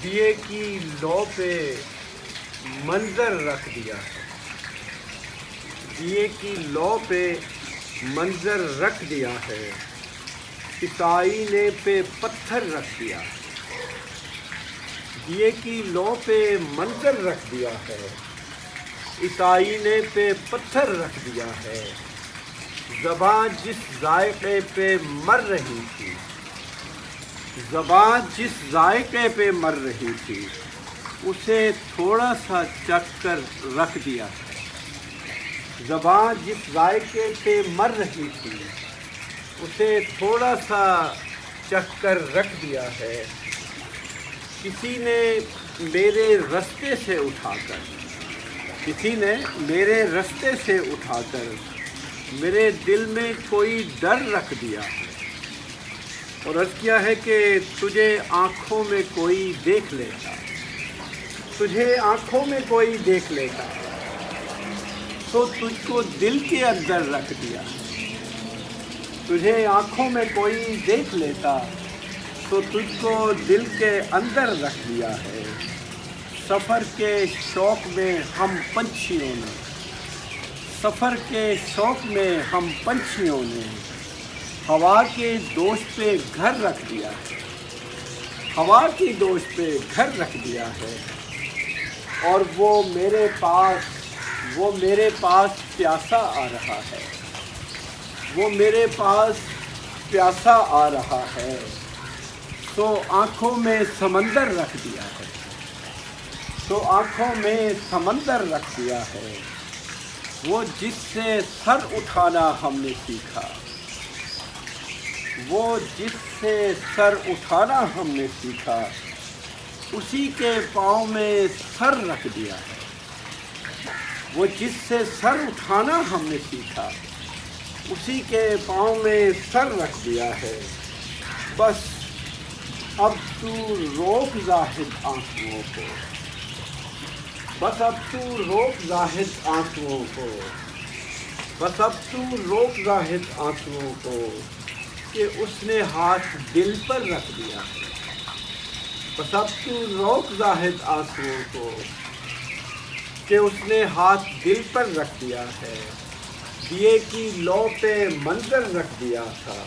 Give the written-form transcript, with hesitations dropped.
دیے کی لو پہ منظر رکھ دیا ہے، دیے کی لو پہ منظر رکھ دیا ہے، اس آئینے پہ پتھر رکھ دیا ہے، دیے کی لو پہ منظر رکھ دیا ہے، اس آئینے پہ پتھر رکھ دیا ہے، زبان جس ذائقے پہ مر رہی تھی، زبان جس ذائقے پہ مر رہی تھی اسے تھوڑا سا چکھ کر رکھ دیا ہے، زبان جس ذائقے پہ مر رہی تھی اسے تھوڑا سا چکھ کر رکھ دیا ہے، کسی نے میرے رستے سے اٹھا کر، کسی نے میرے رستے سے اٹھا کر میرے دل میں کوئی ڈر رکھ دیا ہے، اور عرض کیا ہے کہ تجھے آنکھوں میں کوئی دیکھ لیتا، تجھے آنکھوں میں کوئی دیکھ لیتا تو تجھ کو دل کے اندر رکھ دیا، تجھے آنکھوں میں کوئی دیکھ لیتا تو تجھ کو دل کے اندر رکھ دیا ہے، سفر کے شوق میں ہم پنچھیوں نے، سفر کے شوق میں ہم پنچھیوں نے ہوا کے دوش پہ گھر رکھ دیا ہے، ہوا کی دوش پہ گھر رکھ دیا ہے، اور وہ میرے پاس پیاسا آ رہا ہے، وہ میرے پاس پیاسا آ رہا ہے، تو آنکھوں میں سمندر رکھ دیا ہے، تو آنکھوں میں سمندر رکھ دیا ہے، وہ جس سے سر اٹھانا ہم نے سیکھا، وہ جس سے سر اٹھانا ہم نے سیکھا اسی کے پاؤں میں سر رکھ دیا ہے، وہ جس سے سر اٹھانا ہم نے سیکھا اسی کے پاؤں میں سر رکھ دیا ہے، بس اب تو روک زاہد آنسوؤں کو، بس اب تو روک زاہد آنسوؤں کو، بس اب تو روک زاہد آنسوؤں کو، کہ اس نے ہاتھ دل پر رکھ دیا ہے، بس اب تو روک زاہد آنسوؤں کو، کہ اس نے ہاتھ دل پر رکھ دیا ہے، دیے کی لو پہ منظر رکھ دیا تھا،